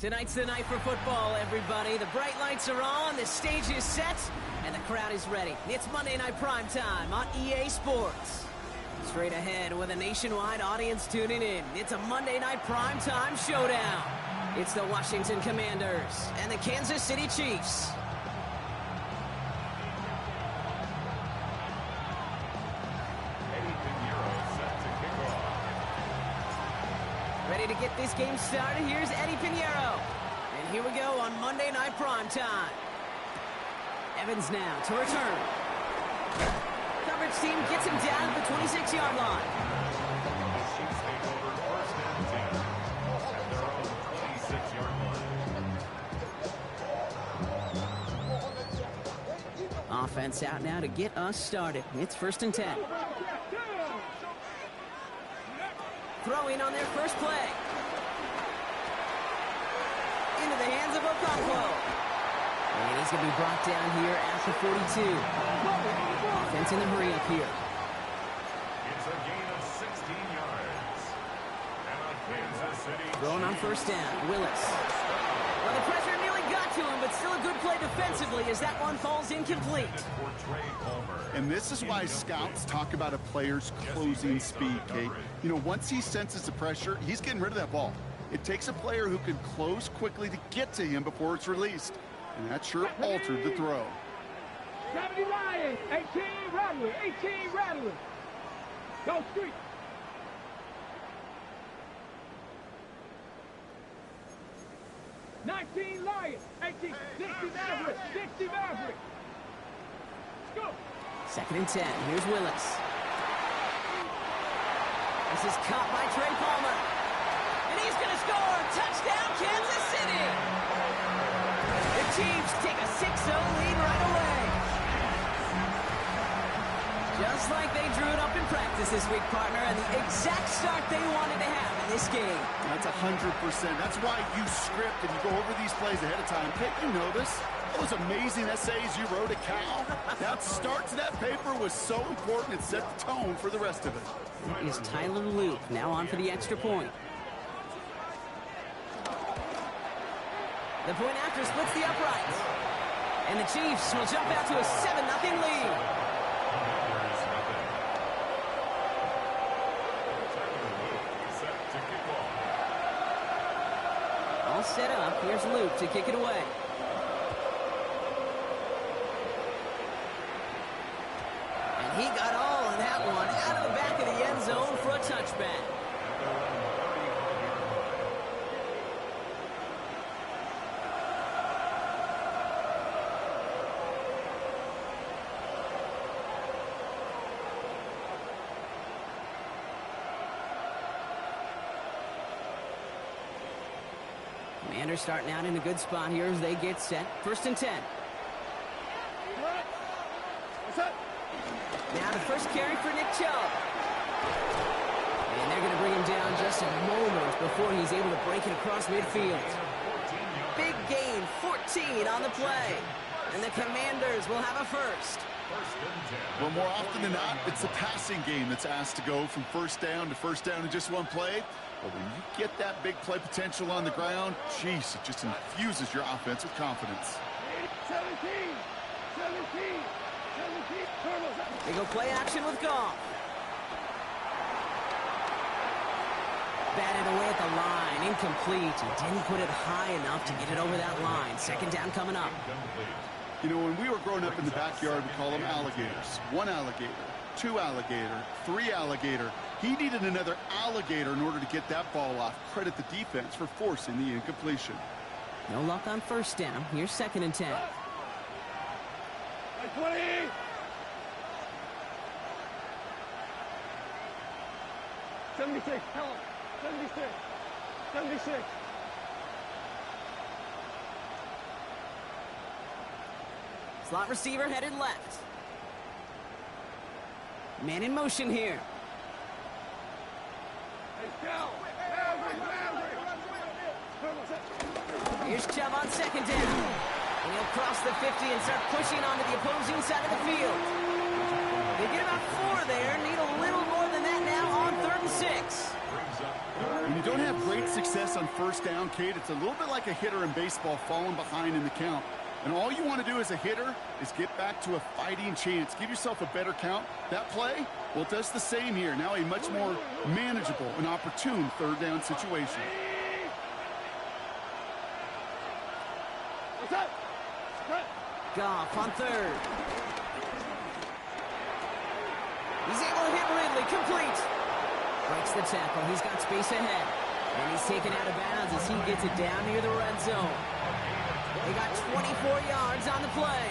Tonight's the night for football, everybody. The bright lights are on, the stage is set, and the crowd is ready. It's Monday Night Prime Time on EA Sports. Straight ahead with a nationwide audience tuning in. It's a Monday Night Prime Time showdown. It's the Washington Commanders and the Kansas City Chiefs. Ready to get this game started, here's Eddie Pinheiro. And here we go on Monday Night Prime Time. Evans now to return. Coverage team gets him down at the 26-yard line. Chiefs take over first and 10 at their own 26-yard line. Offense out now to get us started. It's first and 10. Throwing on their first play. Into the hands of Okonkwo. And he's going to be brought down here at the 42. Offense in the hurry up here. It's a gain of 16 yards. And on Kansas City. Throwing on first down, Willis. Well, the pressure nearly got to him, but still a good play defensively as that one falls incomplete. And this is why scouts talk about a player's closing speed, Kate. You know, once he senses the pressure, he's getting rid of that ball. It takes a player who can close quickly to get to him before it's released. And that sure altered the throw. 70 Lions, 18 Rattlers, 18 Rattlers. Go Street. $19 Lions, 18, 60 Mavericks, 60 Mavericks. Let's go. Second and 10. Here's Willis. This is caught by Trey Palmer. And he's going to score. Touchdown, Kansas City. The Chiefs take a 6-0 lead right away. Just like they drew it up in practice this week, partner, and the exact start they wanted to have in this game. That's 100%. That's why you script and you go over these plays ahead of time. Kate, you know this. Those amazing essays you wrote at Cal. That start to that paper was so important. It set the tone for the rest of it. It is Tyler Luke now on for the extra point. The point after splits the uprights. And the Chiefs will jump out to a 7-0 lead. All set up. Here's Luke to kick it away. And he got all of that one out of the back of the end zone for a touchback. Commanders starting out in a good spot here as they get set. First and 10. Now the first carry for Nick Chubb. And they're going to bring him down just a moment before he's able to break it across midfield. Big gain, 14 on the play. And the Commanders will have a first. Well, more often than not, it's the passing game that's asked to go from first down in just one play. But when you get that big play potential on the ground, geez, it just infuses your offense with confidence. 17. They go play action with Goff. Batted away at the line, incomplete. He didn't put it high enough to get it over that line. Second down coming up. You know, when we were growing up in the backyard, we call them alligators. One alligator, two alligator, three alligator. He needed another alligator in order to get that ball off. Credit the defense for forcing the incompletion. No luck on first down. Here's second and 10. 20. 76. Help. 76. Slot receiver headed left. Man in motion here. Here's Chubb on second down. And he'll cross the 50 and start pushing onto the opposing side of the field. They get about 4 there. Need a little more than that now on 3rd and 6. When you don't have great success on first down, Kate, it's a little bit like a hitter in baseball falling behind in the count. And all you want to do as a hitter is get back to a fighting chance. Give yourself a better count. That play, well, it does the same here. Now a much more manageable and opportune third down situation. Goff on third. He's able to hit Ridley, complete. Breaks the tackle, he's got space ahead. And he's taken out of bounds as he gets it down near the red zone. They got 24 yards on the play.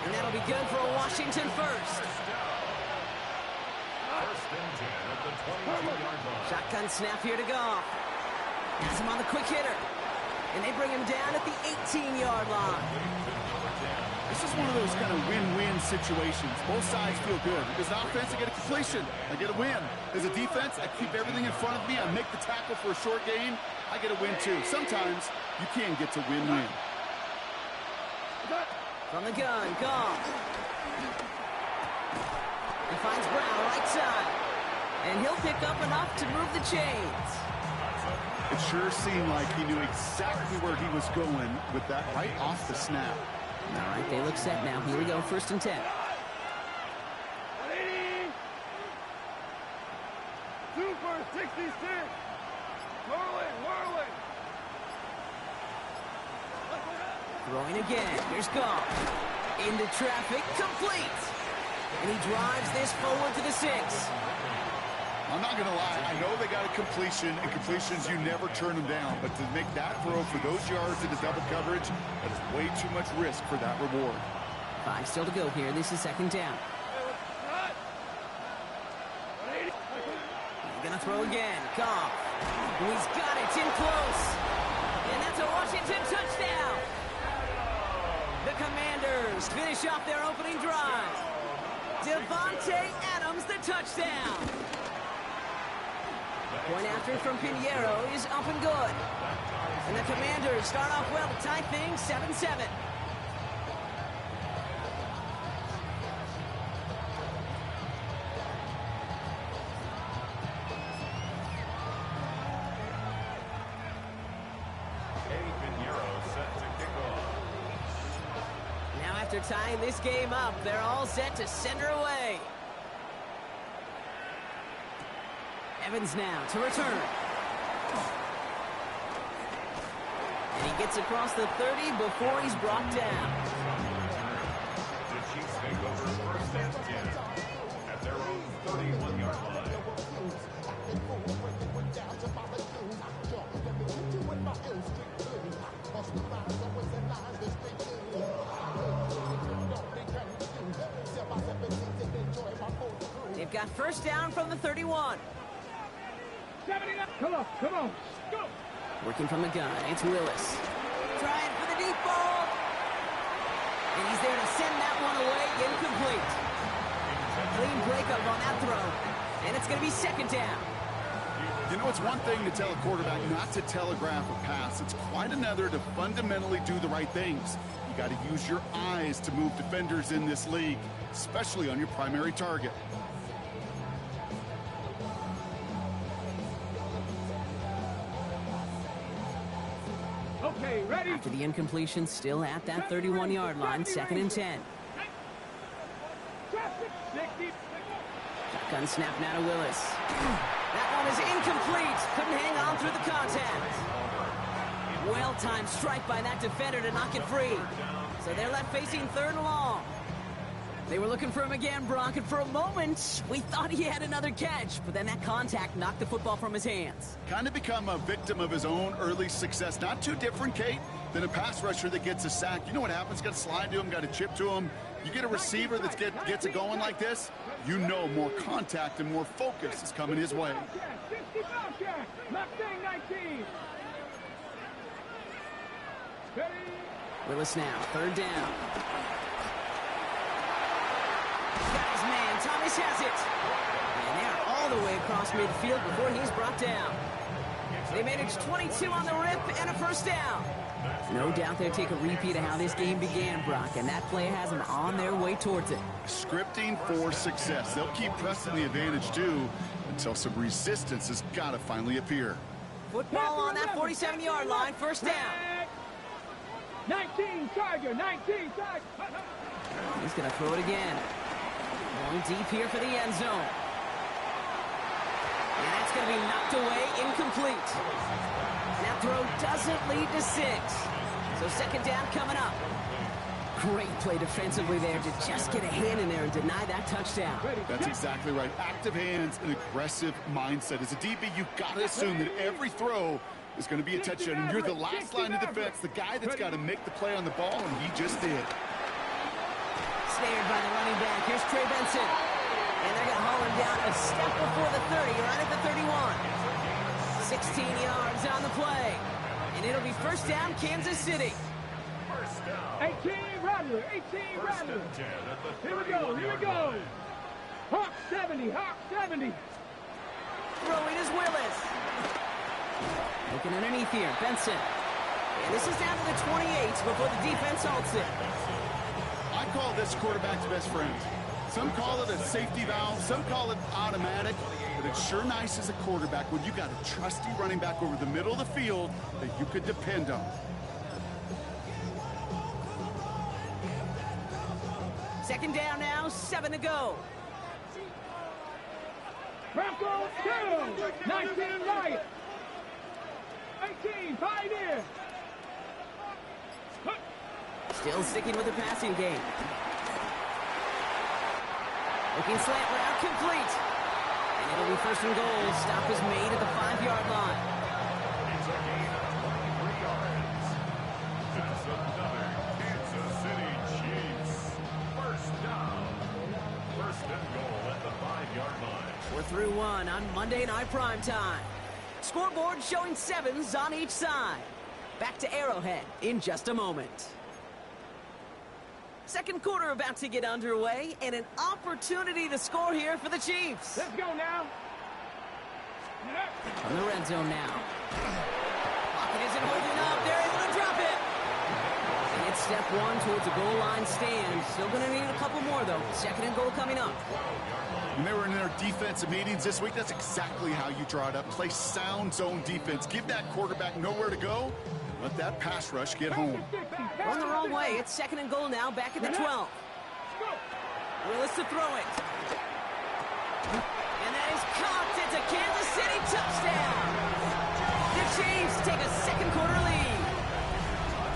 And that'll be good for a Washington first. First and 10 at the 22-yard line. Shotgun snap here to Goff. Has him on the quick hitter. And they bring him down at the 18-yard line. This is one of those kind of win-win situations. Both sides feel good. As an offense, I get a completion. I get a win. As a defense, I keep everything in front of me. I make the tackle for a short gain. I get a win, too. Sometimes you can get to win-win. From the gun, Goff. He finds Brown right side. And he'll pick up enough to move the chains. It sure seemed like he knew exactly where he was going with that right off the snap. All right, they look set now. Here we go, first and 10. 2 for 66. Whirling. Throwing again. Here's Goff. Into traffic, complete. And he drives this forward to the 6. I'm not going to lie. I know they got a completion, and completions, you never turn them down. But to make that throw for those yards into double coverage, that is way too much risk for that reward. 5 still to go here. This is second down. He's going to throw again. Goff. He's got it in close. And that's a Washington touchdown. The Commanders finish off their opening drive. Devontae Adams, the touchdown. Point after from Pinheiro is up and good. And the Commanders start off well to tie things 7-7. Now after tying this game up, they're all set to send her away. Evans now to return. And he gets across the 30 before he's brought down. The Chiefs take over first and 10 at their own 31-yard line. They've got first down from the 31. 79. Come on. Go. Working from the gun, it's Willis. Trying for the deep ball. And he's there to send that one away, incomplete. Clean breakup on that throw. And it's going to be second down. You know, it's one thing to tell a quarterback not to telegraph a pass. It's quite another to fundamentally do the right things. You got to use your eyes to move defenders in this league, especially on your primary target. Okay, ready. After the incompletion, still at that 31-yard line, second and 10. Traffic. 60. Shotgun snap now to Willis. That one is incomplete. Couldn't hang on through the contact. Well-timed strike by that defender to knock it free. So they're left facing third and long. They were looking for him again, Brock, and for a moment, we thought he had another catch, but then that contact knocked the football from his hands. Kind of become a victim of his own early success. Not too different, Kate, than a pass rusher that gets a sack. You know what happens? Got to slide to him, got to chip to him. You get a receiver that gets it going like this, you know more contact and more focus is coming his way. 60 Bobcat. Mustang 19. Ready. Willis now, third down. Got his man, Thomas has it. And they're all the way across midfield before he's brought down. They managed 22 on the rip and a first down. No doubt they'll take a repeat of how this game began, Brock, and that play has them on their way towards it. Scripting for success. They'll keep pressing the advantage, too, until some resistance has got to finally appear. Football on that 47-yard line, first down. 19, Tiger, 19, Tiger. He's going to throw it again. Going deep here for the end zone. And that's going to be knocked away, incomplete. That throw doesn't lead to 6. So second down coming up. Great play defensively there to just get a hand in there and deny that touchdown. That's exactly right. Active hands and aggressive mindset. As a DB, you've got to assume that every throw is going to be a touchdown. And you're the last line of defense, the guy that's got to make the play on the ball, and he just did. Snared by the running back. Here's Trey Benson. And they're going to haul him down a step before the 30, right at the 31. 16 yards on the play. And it'll be first down, Kansas City. 18 Rattler, 18 Rattler. Here we go, here we go. Hawk 70, Hawk 70. Throwing is Willis. Looking underneath here, Benson. And this is down to the 28 before the defense halts it. I call this quarterback's best friend. Some call it a safety valve, some call it automatic, but it's sure nice as a quarterback when you got a trusty running back over the middle of the field that you could depend on. Second down now, 7 to go. Broncos 2, 19 right. 18 Pioneer. Still sticking with the passing game. Looking slant route, complete. And it'll be first and goal. Stop is made at the 5-yard line. It's a gain of 3 yards. That's another Kansas City Chiefs. First down. First and goal at the 5-yard line. We're through 1 on Monday Night Primetime. Scoreboard showing 7s on each side. Back to Arrowhead in just a moment. Second quarter about to get underway, and an opportunity to score here for the Chiefs. Let's go now. From the red zone now. Pocket isn't holding up. They're able to drop it. And it's step 1 towards a goal line stand. Still going to need a couple more, though. Second and goal coming up. When they were in their defensive meetings this week, that's exactly how you draw it up. Play sound zone defense. Give that quarterback nowhere to go. Let that pass rush get home. Going the wrong way. It's second and goal now, back at the 12. Willis to throw it. And that is caught. It's a Kansas City touchdown. The Chiefs take a second quarter lead.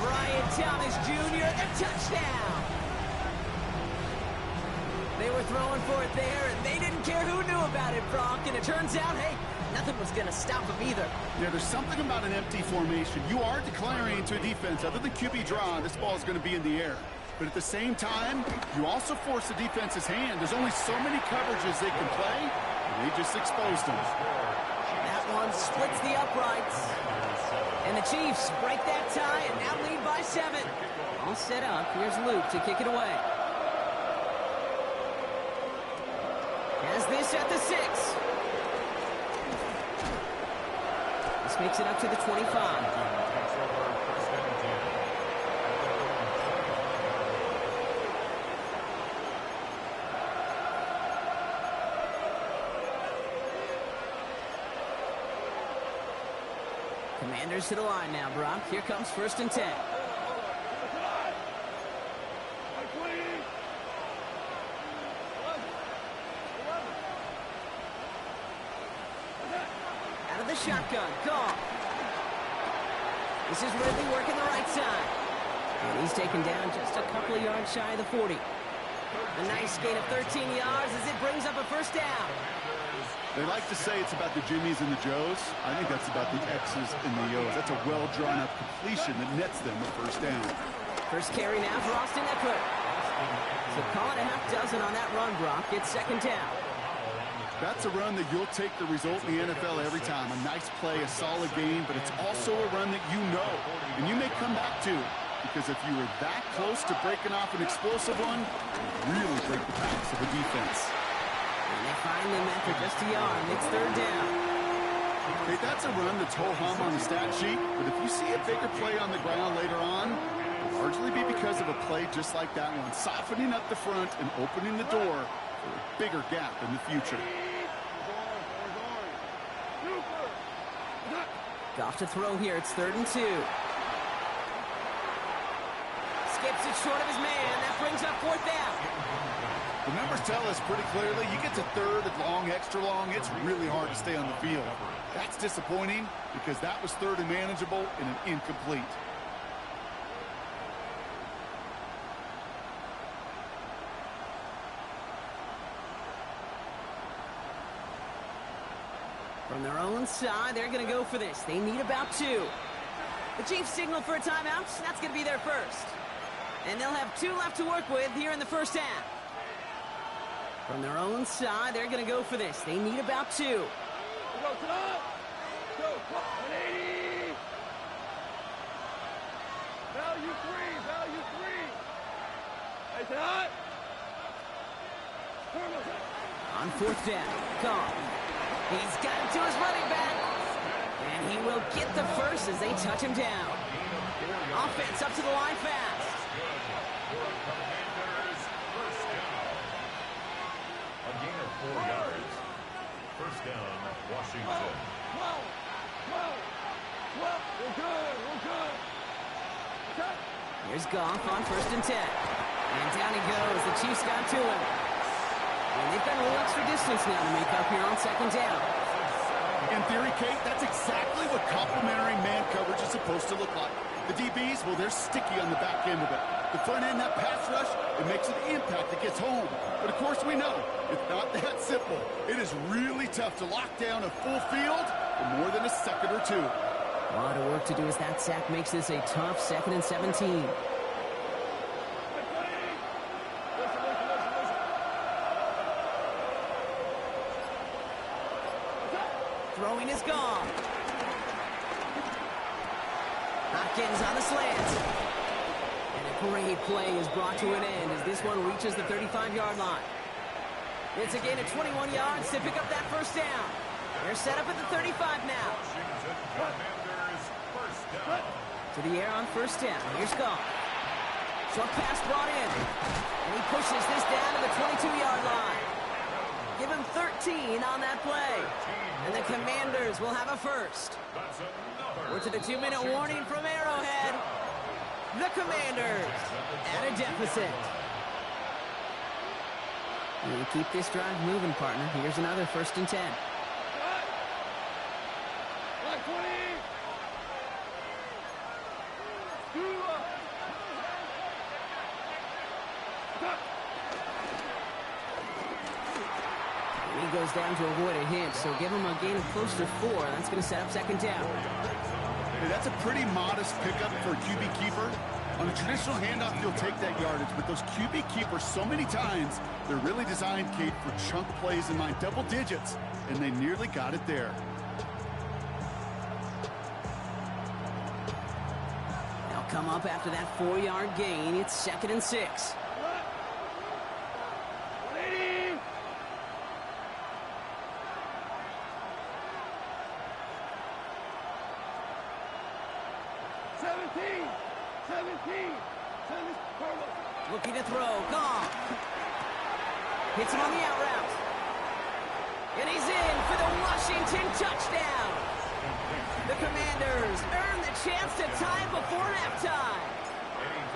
Brian Thomas Jr., the touchdown. They were throwing for it there, and they didn't care who knew about it, Brock. And it turns out, hey, nothing was going to stop them either. Yeah, there's something about an empty formation. You are declaring to a defense, other than QB draw, this ball is going to be in the air. But at the same time, you also force the defense's hand. There's only so many coverages they can play, and they just exposed them. That one splits the uprights. And the Chiefs break that tie and now lead by 7. All set up. Here's Luke to kick it away. Has this at the 6. This makes it up to the 25. Commanders to the line now, Brock. Here comes first and 10. Out of the shotgun. Call. This is Ridley working the right side. And he's taken down just a couple of yards shy of the 40. A nice gain of 13 yards as it brings up a first down. They like to say it's about the Jimmies and the Joes. I think that's about the X's and the O's. That's a well-drawn-up completion that nets them a first down. First carry now for Austin Eckler. So call it a half dozen on that run, Brock. It's second down. That's a run that you'll take the result in the NFL every time. A nice play, a solid game, but it's also a run that you know, and you may come back to. Because if you were that close to breaking off an explosive one, you really break the backs of the defense. And they find them after just a yard. It's third down. Okay, that's a run that's ho-hum on the stat sheet, but if you see a bigger play on the ground later on, it'll largely be because of a play just like that one, softening up the front and opening the door for a bigger gap in the future. Goff to throw here. It's 3rd and 2. Skips it short of his man. That brings up 4th down. The numbers tell us pretty clearly, you get to 3rd and long, extra long, it's really hard to stay on the field. That's disappointing because that was 3rd and manageable and an incomplete. From their own side, they're going to go for this. They need about 2. The Chiefs signal for a timeout. That's going to be their first. And they'll have 2 left to work with here in the first half. From their own side, they're going to go for this. They need about 2. Go, top. Go, 180. Value 3, value 3. Hey, hot. On 4th down, Goff. He's got it to his running back. And he will get the first as they touch him down. Offense up to the line fast. A gain of 4 yards. First down, Washington. 12. We're good. Here's Goff on 1st and 10. And down he goes. The Chiefs got to him. And they've got a little extra distance now to make up here on 2nd down. In theory, Kate, that's exactly what complementary man coverage is supposed to look like. The DBs, well, they're sticky on the back end of it. The front end, that pass rush, it makes an impact that gets home. But, of course, we know it's not that simple. It is really tough to lock down a full field for more than a second or 2. A lot of work to do as that sack makes this a tough 2nd and 17. Throwing is gone. Hopkins on the slant. And a great play is brought to an end as this one reaches the 35-yard line. It's a gain of 21 yards to pick up that first down. They're set up at the 35 now. To the air on 1st down. Here's Goff. Short pass brought in. And he pushes this down to the 22-yard line. Give him 13 on that play. And the Commanders will have a first. We're to the 2-minute warning from Arrowhead. The Commanders at a deficit. You keep this drive moving, partner. Here's another 1st and 10. He goes down to avoid a hit, so give him a gain of close to 4. That's going to set up 2nd down. Hey, that's a pretty modest pickup for a QB keeper. On a traditional handoff, you'll take that yardage, but those QB keepers, so many times, they're really designed, Kate, for chunk plays in mind, double digits, and they nearly got it there. They'll come up after that 4-yard gain. It's 2nd and 6. Looking to throw. Goff. Hits him on the out route. And he's in for the Washington touchdown. The Commanders earn the chance to tie it before halftime.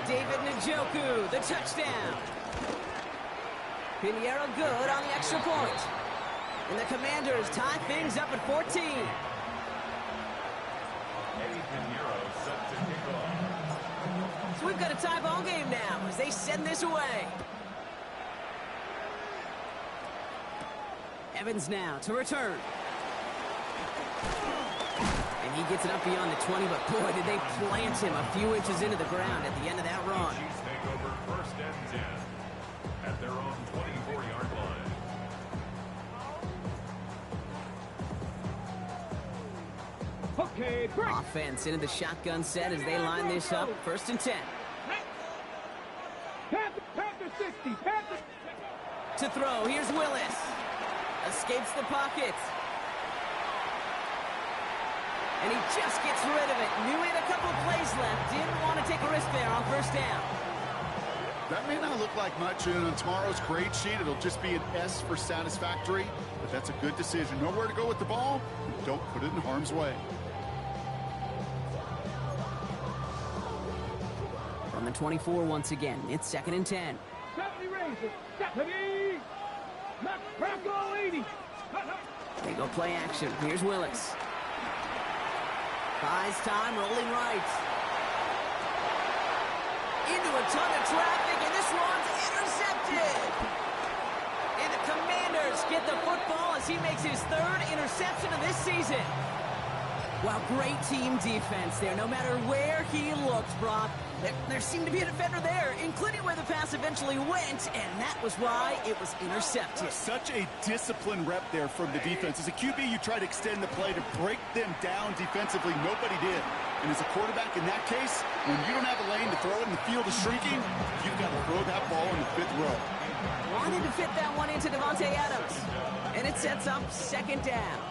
David Njoku, the touchdown. Pinheiro good on the extra point. And the Commanders tie things up at 14. So we've got a tie ball game now as they send this away. Evans now to return. And he gets it up beyond the 20, but boy, did they plant him a few inches into the ground at the end of that run. Chiefs take over 1st and 10 at their own 24-yard line. Okay, break. Offense into the shotgun set as they line this up. 1st and 10. Panther 60. Panther. To throw, here's Willis. Escapes the pocket. And he just gets rid of it. Knew he had a couple of plays left. Didn't want to take a risk there on 1st down. That may not look like much, and on tomorrow's grade sheet, it'll just be an S for satisfactory, but that's a good decision. Nowhere to go with the ball, don't put it in harm's way. From the 24 once again, it's 2nd and 10. 70 Razors, 70. Macro 80. They go play action. Here's Willis. Buys time, rolling right. Into a ton of traffic, and this one's intercepted. And the Commanders get the football as he makes his 3rd interception of this season. Wow, great team defense there. No matter where he looked, Brock, there seemed to be a defender there, including where the pass eventually went, and that was why it was intercepted. Such a disciplined rep there from the defense. As a QB, you try to extend the play to break them down defensively. Nobody did. And as a quarterback in that case, when you don't have a lane to throw it and the field is shrinking, you've got to throw that ball in the 5th row. Wanted to fit that one into Devontae Adams, and it sets up 2nd down.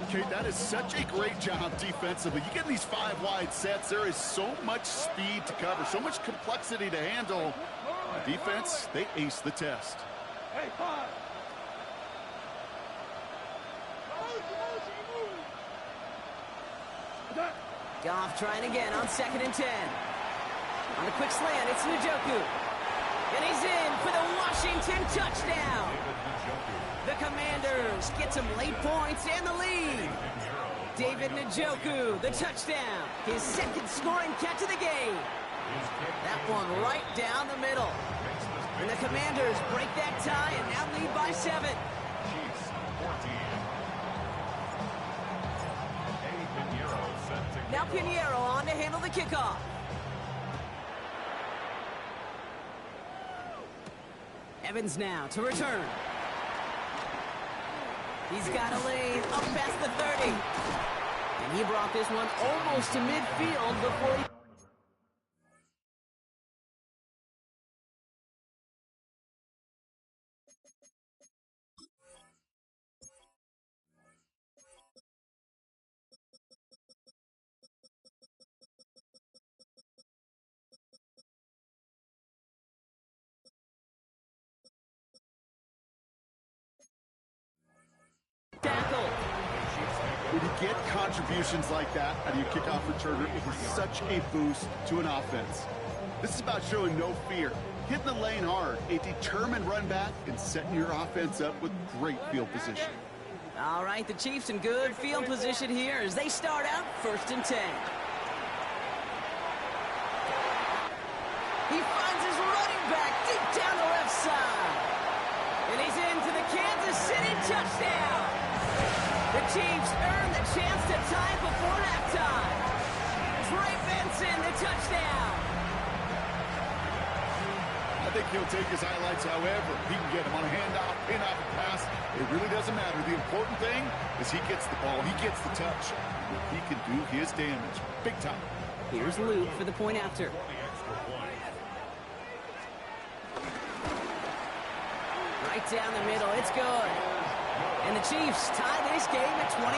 Okay, that is such a great job defensively. You get in these 5 wide sets, there is so much speed to cover, so much complexity to handle. The defense, they ace the test. Hey, 5. Goff trying again on 2nd and 10. On a quick slant, it's Njoku. And he's in for the Washington touchdown. The Commanders get some late points and the lead. David Njoku, the touchdown. His 2nd scoring catch of the game. That one right down the middle. And the Commanders break that tie and now lead by 7. Now Pinheiro on to handle the kickoff. Evans now to return. He's got a lane up past the 30. And he brought this one almost to midfield before he... tackle. When you get contributions like that out of your kickoff returner, it is such a boost to an offense. This is about showing no fear, hitting the lane hard, a determined run back, and setting your offense up with great field position. All right, the Chiefs in good field position here as they start out 1st and 10. He finds his running back deep down the left side. And he's into the Kansas City touchdown. The Chiefs earn the chance to tie it before halftime. Trey Benson, the touchdown. I think he'll take his highlights however he can get him on a handoff, pin-off, pass. It really doesn't matter. The important thing is he gets the ball, he gets the touch. He can do his damage big time. Here's Luke for the point after. Right down the middle, it's good. And the Chiefs tie this game at 21.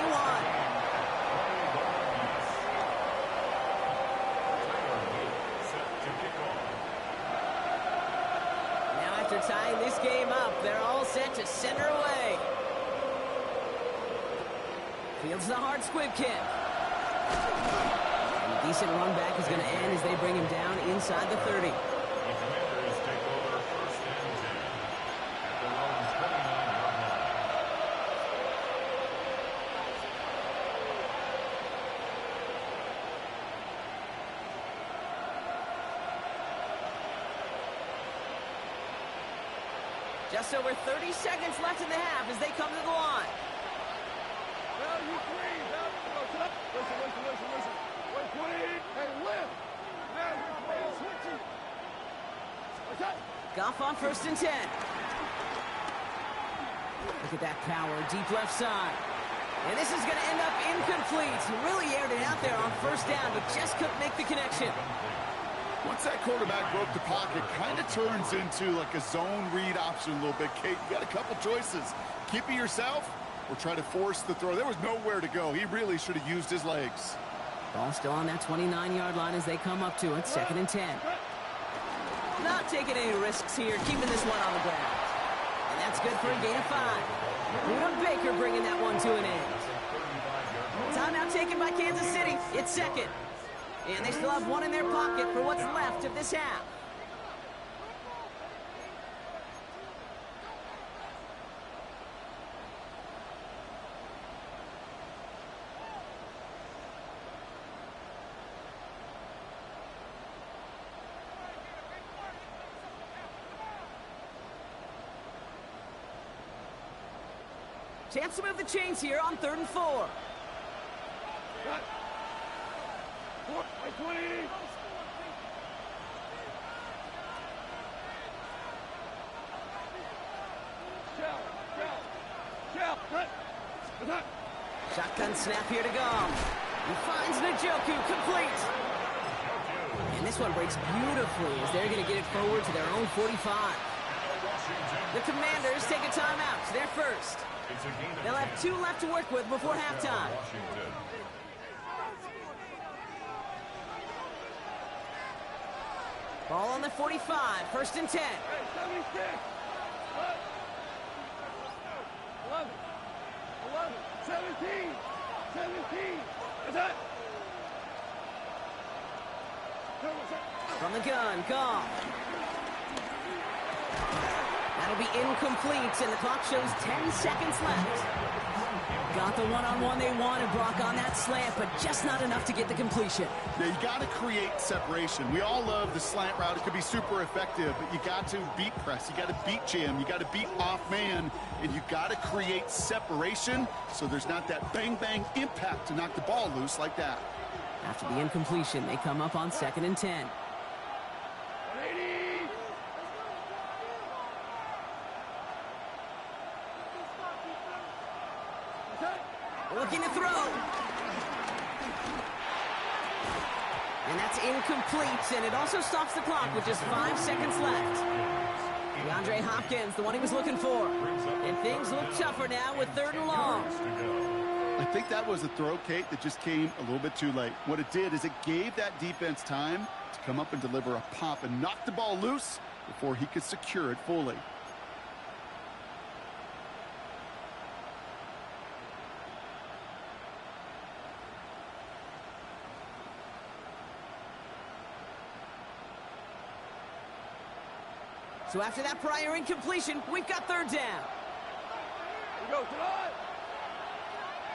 Now after tying this game up, they're all set to center away. Fields the hard squib kick. And a decent run back is going to end as they bring him down inside the 30. Just over 30 seconds left in the half as they come to the line. Goff on 1st and 10. Look at that power, deep left side. And this is going to end up incomplete. He really aired it out there on 1st down, but just couldn't make the connection. Once that quarterback broke the pocket, kind of turns into like a zone read option a little bit. Kate, you got a couple choices. Keep it yourself or try to force the throw. There was nowhere to go. He really should have used his legs. Ball still on that 29-yard line as they come up to it, 2nd and 10. Not taking any risks here, keeping this one on the ground. And that's good for a gain of 5. Buda Baker bringing that one to an end. Timeout taken by Kansas City. It's 2nd. And they still have one in their pocket for what's left of this half. Chance to move the chains here on 3rd and 4. Cut. 20. Shell. Cut. Shotgun snap here to go. He finds Njoku complete. And this one breaks beautifully as they're going to get it forward to their own 45. The Commanders take a timeout. They're first. They'll have 2 left to work with before halftime. Ball on the 45, 1st and 10. 76. 11. 17. Attack. From the gun, Goff. That'll be incomplete, and the clock shows 10 seconds left. Got the one-on-one they wanted, Brock, on that slant, but just not enough to get the completion. Yeah, you got to create separation. We all love the slant route. It could be super effective, but you got to beat press. You got to beat jam. You got to beat off man, and you got to create separation so there's not that bang-bang impact to knock the ball loose like that. After the incompletion, they come up on 2nd and 10. 180. Looking to throw. And that's incomplete, and it also stops the clock with just 5 seconds left. DeAndre Hopkins, the one he was looking for. And things look tougher now with 3rd and long. I think that was a throw, Kate, that just came a little bit too late. What it did is it gave that defense time to come up and deliver a pop and knock the ball loose before he could secure it fully. So after that prior incompletion, we've got 3rd down. Here we go, tonight.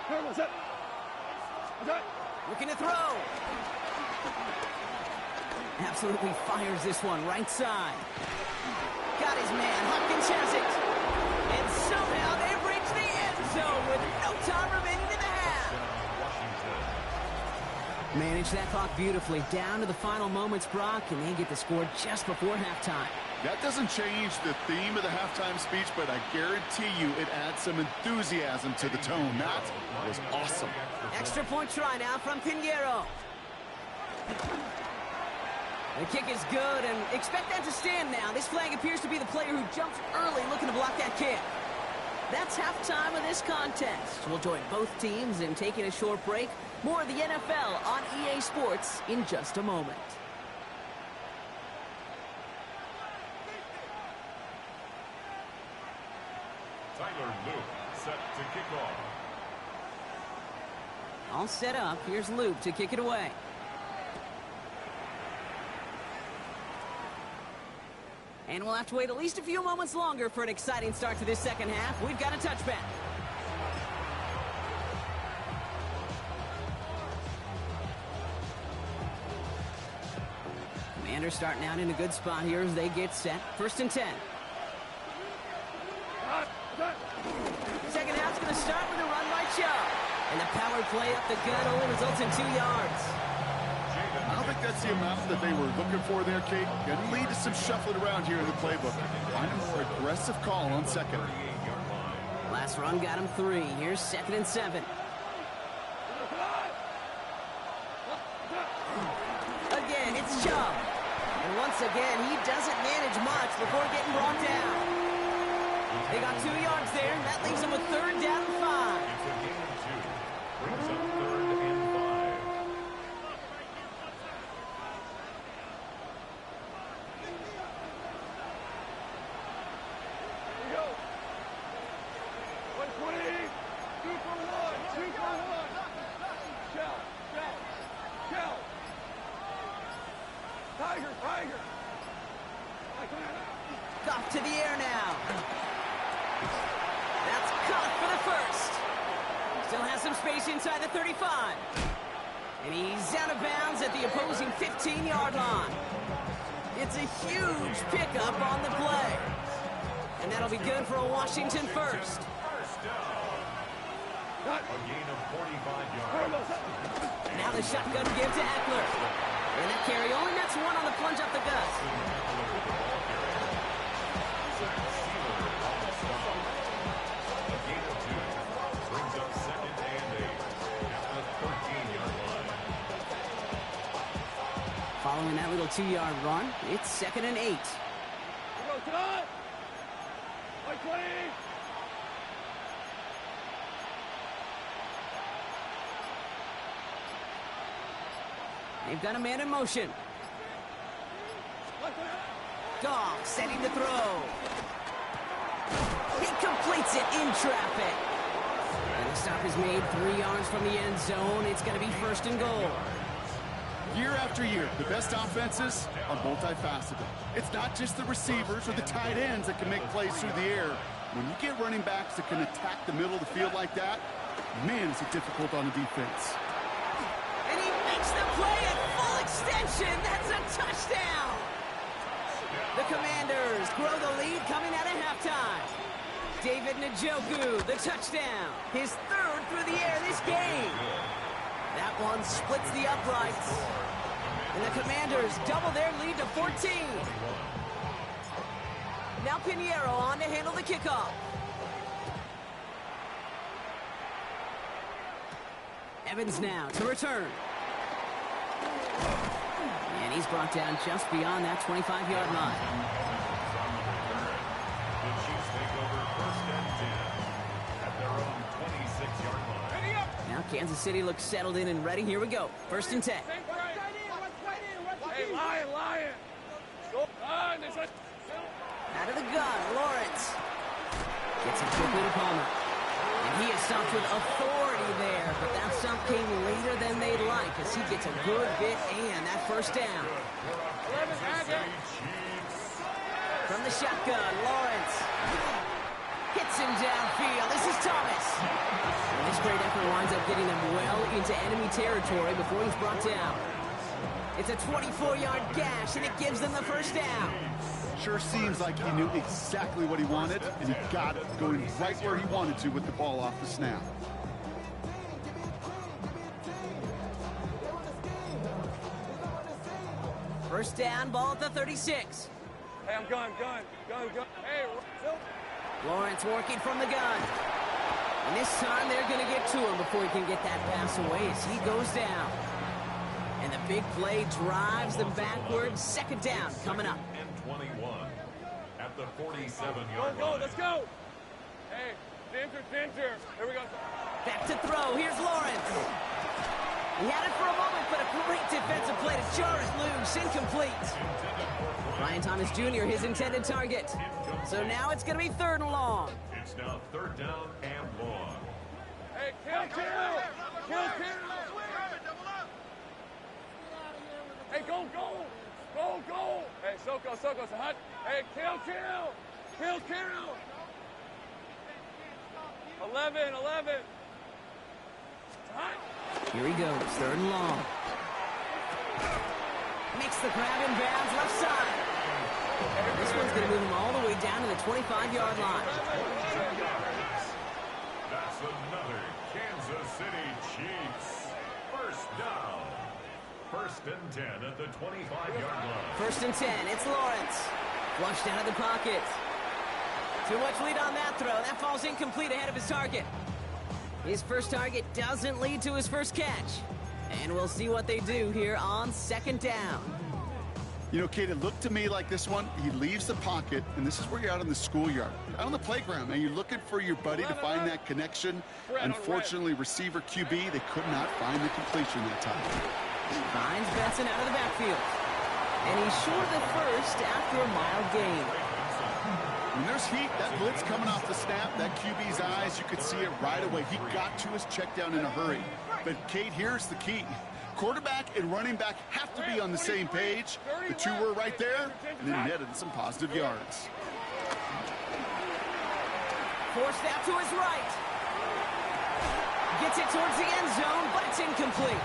Turn set. Attack. Looking to throw. Absolutely fires this one right side. Got his man. Hopkins has it. And somehow they've reached the end zone with no time remaining in the half. Manage that clock beautifully down to the final moments, Brock, and they get the score just before halftime. That doesn't change the theme of the halftime speech, but I guarantee you it adds some enthusiasm to the tone. That was awesome. Extra point try now from Pinheiro. The kick is good, and expect that to stand now. This flag appears to be the player who jumps early looking to block that kick. That's halftime of this contest. We'll join both teams in taking a short break. More of the NFL on EA Sports in just a moment. Tyler Luke set to kick off. All set up. Here's Luke to kick it away. And we'll have to wait at least a few moments longer for an exciting start to this second half. We've got a touchback. Commanders starting out in a good spot here as they get set. 1st and 10. Second half's going to start with a run by Chubb. And the power play up the gut only results in 2 yards. I don't think that's the amount that they were looking for there, Kate. Going to lead to some shuffling around here in the playbook. Find a more aggressive call on 2nd. Last run got him 3. Here's 2nd and 7. Again, it's Chubb. And once again, he doesn't manage much before getting brought down. They got 2 yards there, and that leaves them with 3rd down and 5. It's a gain of 2. Brings up 3rd and 5. Here we go. 120. 2 for 1. 2 for 1. Shell. Off to the air now. That's caught for the first. Still has some space inside the 35. And he's out of bounds at the opposing 15-yard line. It's a huge pickup on the play. And that'll be good for a Washington first. A gain of 45 yards. Now the shotgun give to Eckler. And that carry only nets one on the plunge up the gut. A gain of 2 brings up 2nd and 8 at the 13-yard line. Following that little 2-yard run, it's 2nd and 8. They've got a man in motion. Goff setting to throw. He completes it in traffic. And the stop is made 3 yards from the end zone. It's going to be 1st and goal. Year after year, the best offenses are multifaceted. It's not just the receivers or the tight ends that can make plays through the air. When you get running backs that can attack the middle of the field like that, man, is it difficult on the defense. And he makes the play at full extension. That's a touchdown. The Commanders grow the lead coming out of halftime. David Njoku, the touchdown. His 3rd through the air this game. That one splits the uprights. And the Commanders double their lead to 14. Now Pinheiro on to handle the kickoff. Evans now to return. And he's brought down just beyond that 25-yard line. The Chiefs take over 1st and 10 at their own 26-yard line. Now Kansas City looks settled in and ready. Here we go. 1st and 10. Hey, Lion! Go on! Out of the gun, Lawrence. Gets it quickly to Palmer. And he is stopped with authority there, but that stop came later than they'd like as he gets a good bit and that 1st down. From the shotgun, Lawrence hits him downfield. This is Thomas. And this great effort winds up getting them well into enemy territory before he's brought down. It's a 24-yard gash, and it gives them the 1st down. Sure seems like he knew exactly what he wanted, and he got it, going right where he wanted to with the ball off the snap. First down, ball at the 36. Hey, I'm going. Hey, Lawrence working from the gun. And this time they're going to get to him before he can get that pass away as he goes down. And the big play drives them backwards. 2nd down coming up. And 21 at the 47-yard go, line. let's go. Hey, Dinter. Here we go. Back to throw. Here's Lawrence. He had it for a moment, but a great defensive play to jar it loose. Incomplete. Ryan Thomas Jr., his intended target. So now it's going to be 3rd and long. It's now 3rd down and long. Hey, kill. Hey, go. Hey, Soko's hot. Hey, kill. 11. Hot. Here he goes, 3rd and long. Makes the grab in bounds left side. This one's going to move him all the way down to the 25-yard line. That's another Kansas City Chiefs. 1st down. 1st and 10 at the 25-yard line. 1st and 10, it's Lawrence. Flushed out of the pocket. Too much lead on that throw. That falls incomplete ahead of his target. His first target doesn't lead to his first catch. And we'll see what they do here on 2nd down. You know, Kate, it looked to me like this one, he leaves the pocket, and this is where you're out in the schoolyard, out on the playground, and you're looking for your buddy to find that connection. Unfortunately, receiver QB, they could not find the completion that time. Finds Benson out of the backfield. And he's short the first after a mild gain. When there's heat, that blitz coming off the snap, that QB's eyes, you could see it right away. He got to his check down in a hurry. But, Kate, here's the key. Quarterback and running back have to be on the same page. The two were right there, and then netted some positive yards. Forced out to his right. Gets it towards the end zone, but it's incomplete.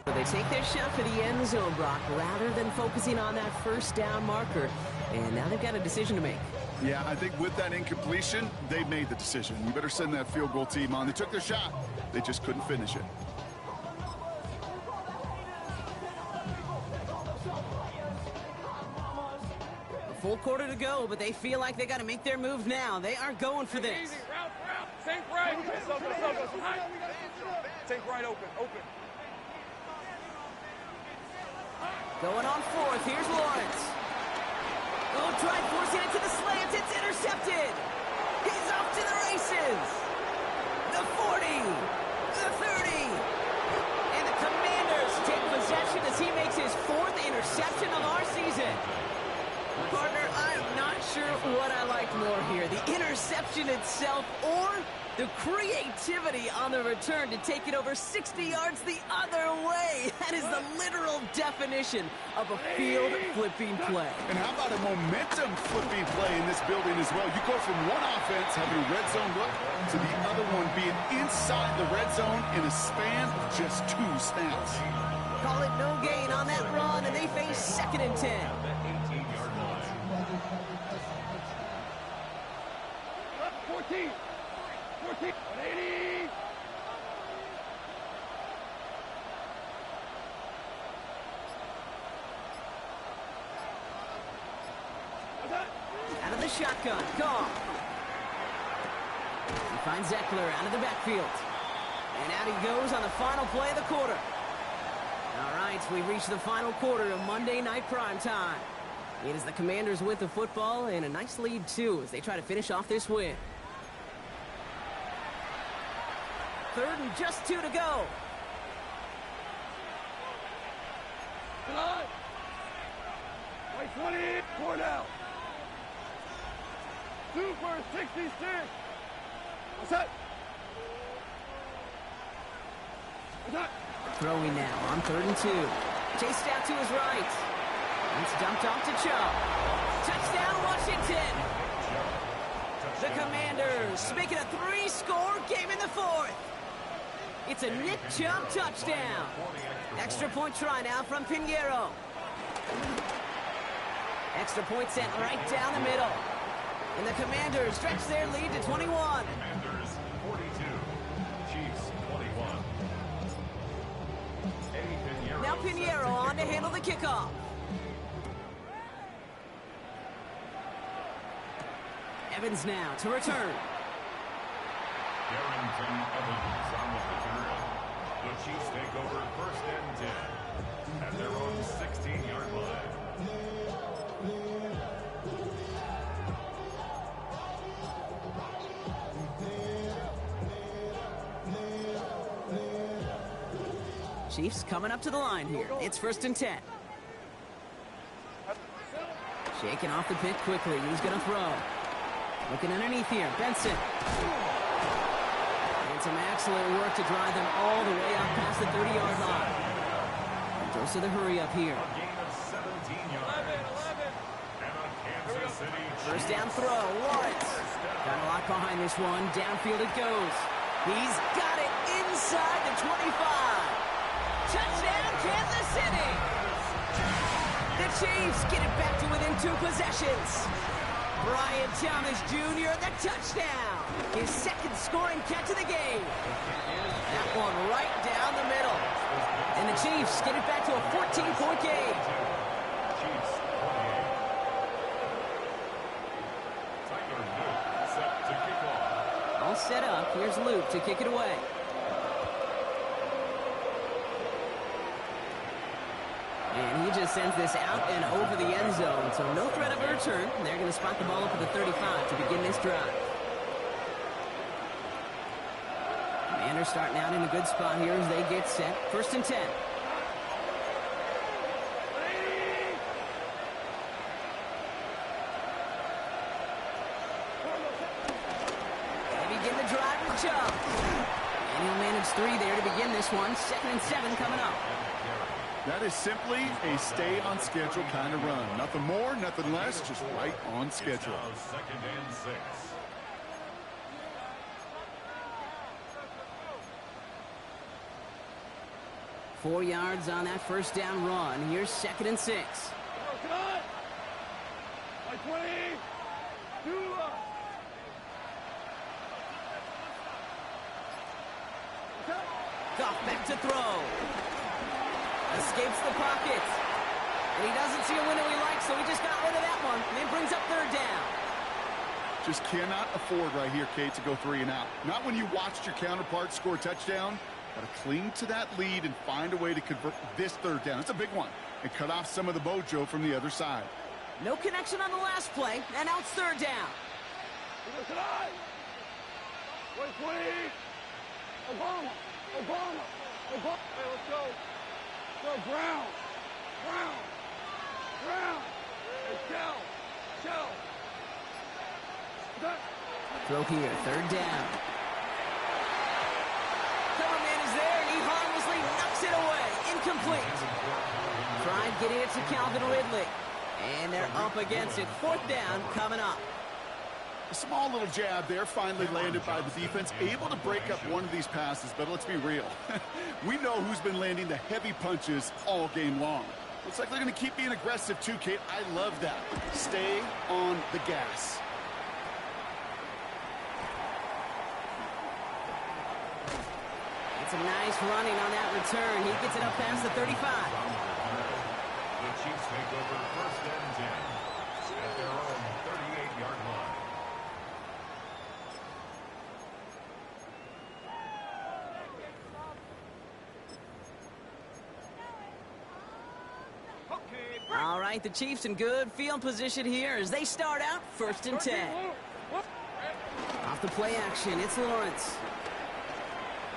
They take their shot for the end zone, Brock, rather than focusing on that first down marker. And now they've got a decision to make. Yeah, I think with that incompletion, they made the decision. You better send that field goal team on. They took their shot. They just couldn't finish it. A full quarter to go, but they feel like they got to make their move now. They are going for this. Easy, route. Sink right. Sink right, open. Going on fourth. Here's Lawrence. Oh, tried forcing it to the slants. It's intercepted. He's off to the races. The 40. The 30. And the Commanders take possession as he makes his fourth interception of our season. Partner, I'm not sure what I liked more here. The interception itself or the creativity on the return to take it over 60 yards the other way. That is the literal definition of a field-flipping play. And how about a momentum-flipping play in this building as well? You go from one offense having a red zone look to the other one being inside the red zone in a span of just 2 snaps. Call it no gain on that run, and they face 2nd and 10. 14. 180. Out of the shotgun, Goff. He finds Eckler out of the backfield. And out he goes on the final play of the quarter. All right, we reach the final quarter of Monday Night Primetime. It is the Commanders with the football and a nice lead, too, as they try to finish off this win. 3rd and just 2 to go. Right 20, 4 down. 2 for 66. What's that? Throwing now on 3rd and 2. Chased out to his right. It's dumped off to Chubb. Touchdown, Washington. The Commanders make it a 3-score game in the 4th. It's a Nick Chubb touchdown. Extra point try now from Pinheiro. Extra point sent right down the middle. And the Commanders stretch their lead to 21. Commanders 42, Chiefs 21. Now Pinheiro on to handle the kickoff. Evans now to return. Darrington Evans on the return. The Chiefs take over 1st and 10 at their own 16-yard line. Chiefs coming up to the line here. It's 1st and 10. Shaking off the pit quickly. He's going to throw. Looking underneath here. Benson. And some excellent work to drive them all the way up past the 30-yard line. And goes to the hurry up here. A gain of 17 yards. 11. And a Kansas City First down throw. Lawrence. Got a lot behind this one. Downfield it goes. He's got it inside the 25. Touchdown, Kansas City! The Chiefs get it back to within 2 possessions. Brian Thomas Jr., the touchdown. His 2nd scoring catch of the game. That one right down the middle. And the Chiefs get it back to a 14-point game. Chiefs 28. Tyler Luke set to kick off. All set up. Here's Luke to kick it away. And he just sends this out and over the end zone. So no threat of a return. They're going to spot the ball up at the 35 to begin this drive. Commanders starting out in a good spot here as they get set. 1st and 10. They begin the drive Chubb. And he'll manage 3 there to begin this one. 2nd and 7 coming up. That is simply a stay-on-schedule kind of run. Nothing more, nothing less, just right on schedule. 2nd and 6. Four yards on that first down run. Here's 2nd and 6. Goff back to throw. Escapes the pocket. And he doesn't see a window he likes, so he just got rid of that one. And it brings up 3rd down. Just cannot afford right here, Kate, to go 3 and out. Not when you watched your counterpart score a touchdown. Got to cling to that lead and find a way to convert this 3rd down. It's a big one. And cut off some of the mojo from the other side. No connection on the last play, and now it's 3rd down. Obama. Hey, let's go. Go, Brown. Hey, Shell. Throw here, 3rd down. Cover man is there, and he harmlessly knocks it away. Incomplete. Tried getting it to Calvin Ridley. And they're up against it. 4th down coming up. A small little jab there, finally landed by the defense. Able to break up one of these passes, but let's be real. We know who's been landing the heavy punches all game long. Looks like they're going to keep being aggressive too, Kate. I love that. Stay on the gas. It's a nice running on that return. He gets it up past the 35. The Chiefs take over 1st and 10 at their own 38-yard line. All right, the Chiefs in good field position here as they start out 1st and 10. Off the play action, it's Lawrence.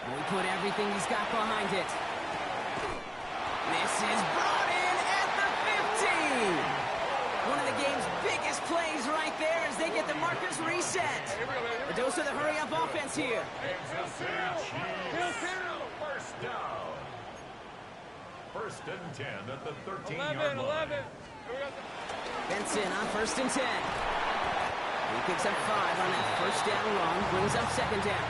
And we put everything he's got behind it. This is brought in at the 15. One of the game's biggest plays right there as they get the markers reset. A dose of the hurry-up offense here. Kansas City Chiefs. 1st down. 1st and 10 at the 13-yard line. Benson on 1st and 10. He picks up 5 on that 1st down run, brings up 2nd down.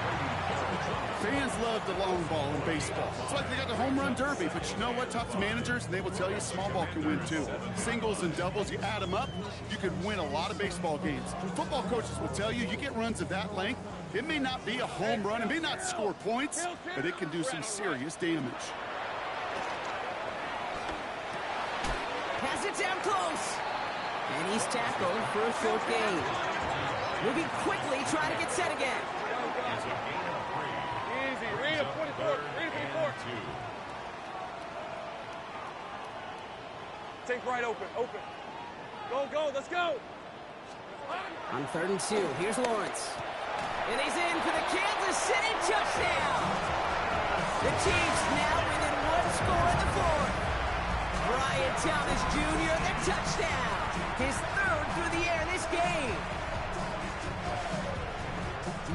Fans love the long ball in baseball. It's like they got the home run derby, but you know what? Talk to managers, and they will tell you small ball can win too. Singles and doubles, you add them up, you could win a lot of baseball games. Football coaches will tell you, you get runs of that length, it may not be a home run, it may not score points, but it can do some serious damage. Pass it down close. And he's tackled for a short gain. Moving quickly, trying to get set again. It's a gain of 3. Easy. Read him, 24. Read him, 24. 2. Take right open. Go, let's go. On 3rd and 2, here's Lawrence. And he's in for the Kansas City touchdown. The Chiefs now within 1 score in the 4th. Brian Thomas Jr., the touchdown. His 3rd through the air this game.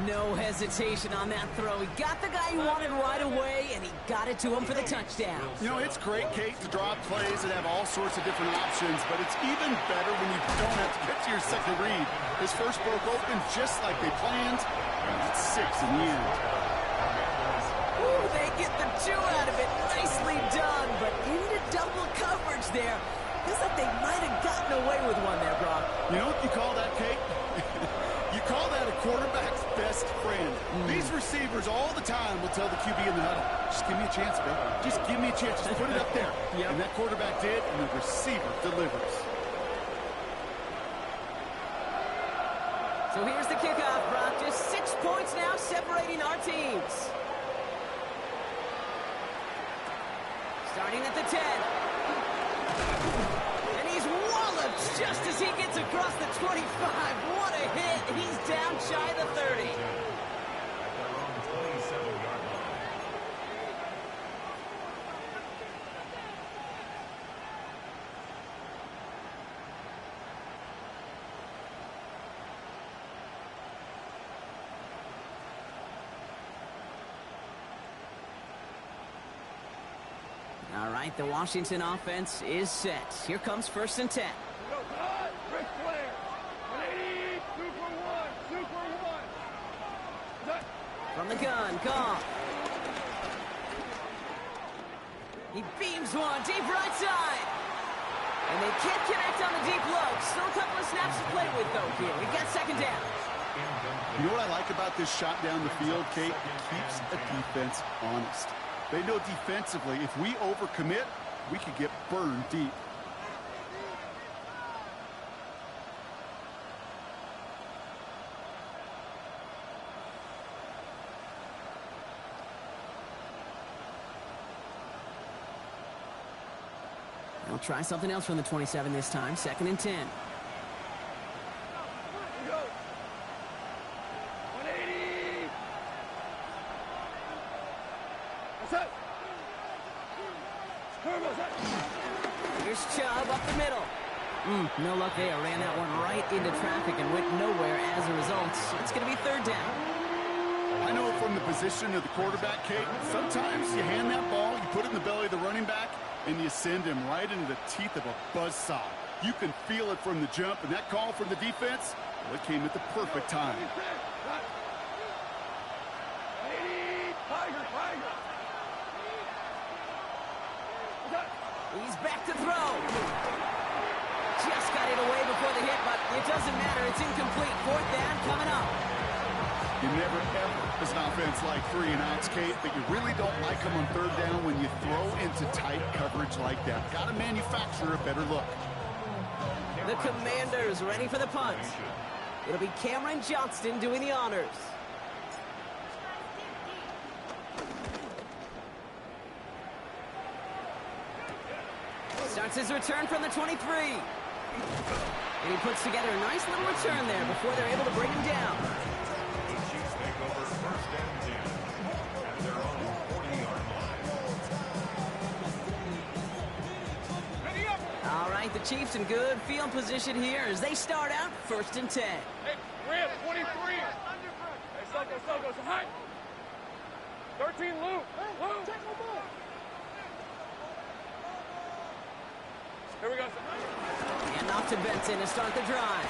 No hesitation on that throw. He got the guy he wanted right away, and he got it to him for the touchdown. You know, it's great, Kate, to draw up plays and have all sorts of different options, but it's even better when you don't have to get to your second read. His first broke open just like they planned, and it's 6 in the end. Ooh, they get the 2 out of it. Nicely done, but into double coverage there. Feels like they might have gotten away with one there, Brock. You know what you call that, Kate? You call that a quarterback's best friend. These receivers all the time will tell the QB in the huddle, just give me a chance, bro. Just give me a chance. Just put it up there. Yep. And that quarterback did, and the receiver delivers. So here's the kickoff, Brock. Just 6 points now separating our teams. Starting at the 10. And he's walloped just as he gets across the 25. What a hit. He's down shy of the 30. At their own 27-yard line. All right, the Washington offense is set. Here comes 1st and 10. From the gun, Goff. He beams one deep right side. And they can't connect on the deep low. Still a couple of snaps to play with, though, here. We've got 2nd down. You know what I like about this shot down the field, Kate? It keeps a defense honest. They know defensively, if we overcommit, we could get burned deep. They'll try something else from the 27 this time. 2nd and 10. Here's Chubb up the middle. No luck there. Ran that one right into traffic and went nowhere as a result. It's going to be 3rd down. I know from the position of the quarterback, Kate, sometimes you hand that ball, you put it in the belly of the running back, and you send him right into the teeth of a buzzsaw. You can feel it from the jump, and that call from the defense, well, it came at the perfect time. He's back to throw. Just got it away before the hit, but it doesn't matter. It's incomplete. 4th down coming up. You never, ever, as an offense, like 3 and outs, Kate, but you really don't like them on 3rd down when you throw into tight coverage like that. Got to manufacture a better look. The Commanders ready for the punt. It'll be Cameron Johnston doing the honors. Starts his return from the 23. And he puts together a nice little return there before they're able to bring him down. Over 1st and 10 at their own 40-yard line. All right, the Chiefs in good field position here as they start out 1st and 10. Hey, Rip, 23. Hey, Soko, so high. 13, Luke. Here we go. And off to Benson to start the drive.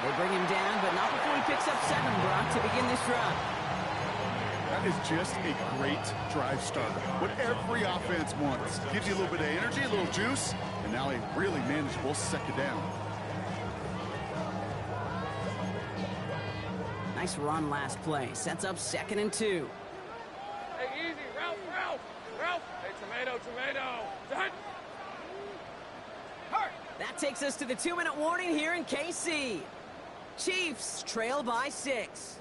They bring him down, but not before he picks up 7, Brock, to begin this drive. That is just a great drive starter. What every offense wants. Gives you a little bit of energy, a little juice, and now a really manageable 2nd down. Nice run last play. Sets up 2nd and 2. Hey, easy. Ralph. Hey, tomato. Done. That takes us to the 2-minute warning here in KC. Chiefs trail by 6.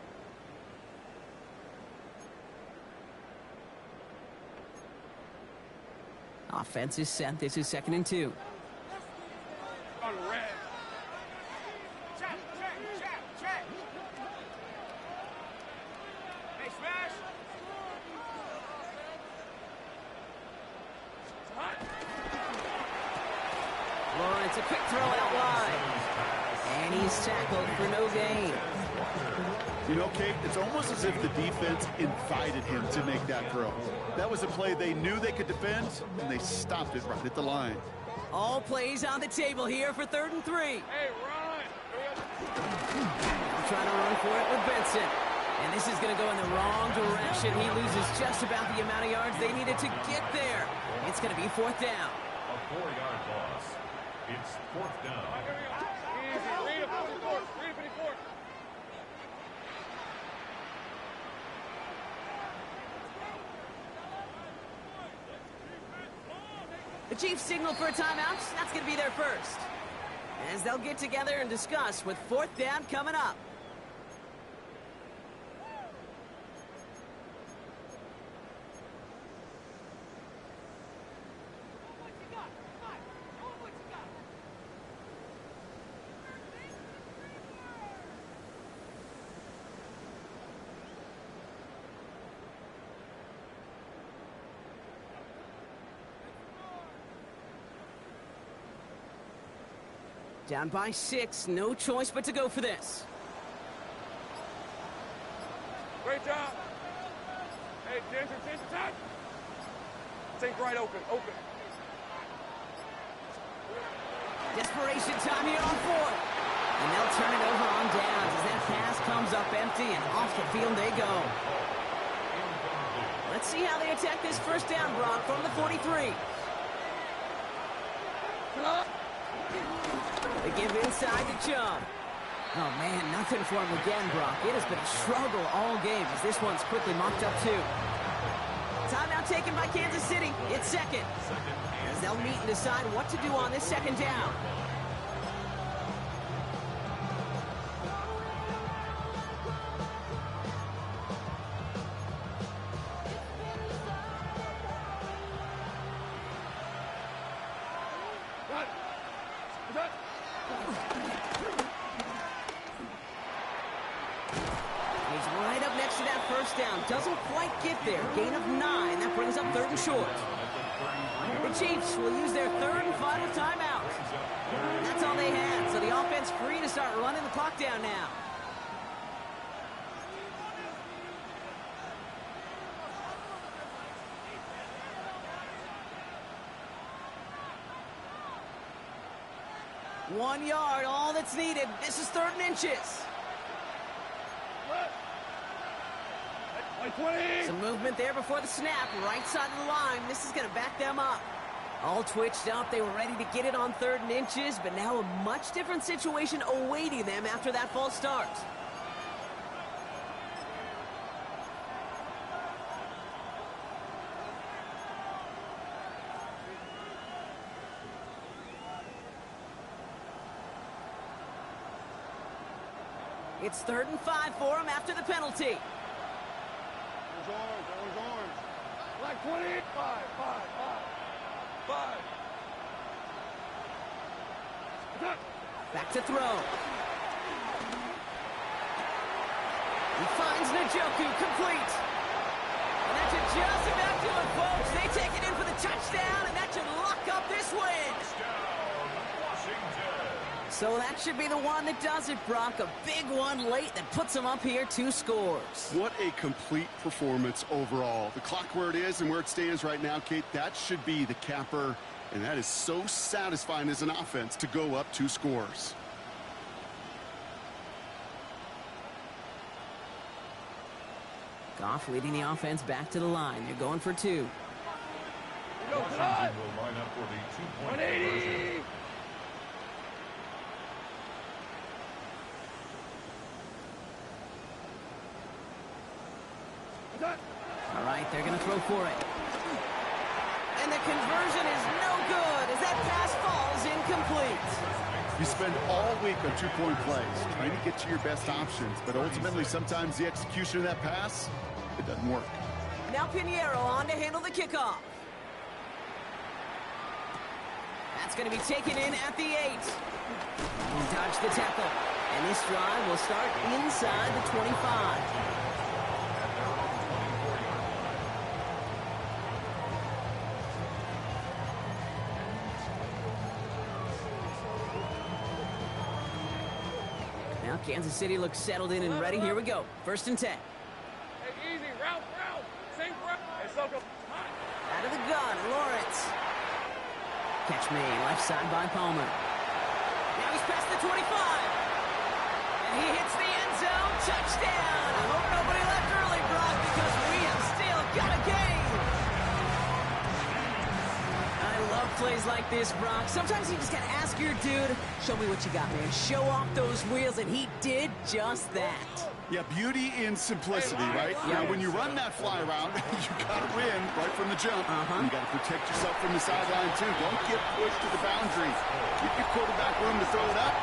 Offense is set. This is 2nd and 2. On red. Check. Hey, smash. Lawrence, a quick throw out wide. And he's tackled for no gain. You know, Kate, it's almost as if the defense invited him to make that throw. That was a play they knew they could defend, and they stopped it right at the line. All plays on the table here for 3rd and 3. Hey, run. Trying to run for it with Benson. And this is going to go in the wrong direction. He loses just about the amount of yards they needed to get there. It's going to be 4th down. A 4-yard loss. It's 4th down. Easy. Read it, 54. The Chiefs signal for a timeout. That's going to be their first. As they'll get together and discuss with 4th down coming up. Down by 6, no choice but to go for this. Great job. Hey, Ginger, time. Sink right open, open. Desperation time here on fourth. And they'll turn it over on downs as that pass comes up empty and off the field they go. Let's see how they attack this first down, Brock, from the 43. They give inside to Chubb. Oh, man, nothing for him again, Brock. It has been a struggle all game as this one's quickly mocked up, too. Timeout taken by Kansas City. It's second. As they'll meet and decide what to do on this second down. Doesn't quite get there. Gain of 9. That brings up third and short. The Chiefs will use their third and final timeout. That's all they had, so the offense free to start running the clock down now. One yard, all that's needed. This is third and inches. Some movement there before the snap. Right side of the line. This is going to back them up. All twitched up. They were ready to get it on third and inches, but now a much different situation awaiting them after that false start. It's 3rd and 5 for him after the penalty. Orange. Like 20. 5. Back to throw. He finds Njoku complete. And that should just about do it, folks. They take it in for the touchdown, and that should lock up this win. So that should be the one that does it, Brock. A big one late that puts them up here 2 scores. What a complete performance overall. The clock where it is and where it stands right now, Kate, that should be the capper. And that is so satisfying as an offense to go up 2 scores. Goff leading the offense back to the line. They're going for 2. Washington will line up for the 2-point conversion. All right, they're going to throw for it. And the conversion is no good as that pass falls incomplete. You spend all week on 2-point plays trying to get to your best options, but ultimately sometimes the execution of that pass, it doesn't work. Now Pinheiro on to handle the kickoff. That's going to be taken in at the 8. He dodged the tackle. And this drive will start inside the 25. Now Kansas City looks settled in and ready. Here we go. 1st and 10. Hey, easy. Route. Sink route. Hey, Soko. Out of the gun, Lawrence. Catch me, left side by Palmer. Now he's past the 25. And he hits the end zone. Touchdown. I hope nobody left early, Brock, because we have still got a game. I love plays like this, Brock. Sometimes you just got to ask your dude, show me what you got, man. Show off those wheels, and he did just that. Yeah, beauty in simplicity, right? Now, when you run that fly route, you got to win right from the jump. You got to protect yourself from the sideline, too. Don't get pushed to the boundary. Give your quarterback room to throw it up.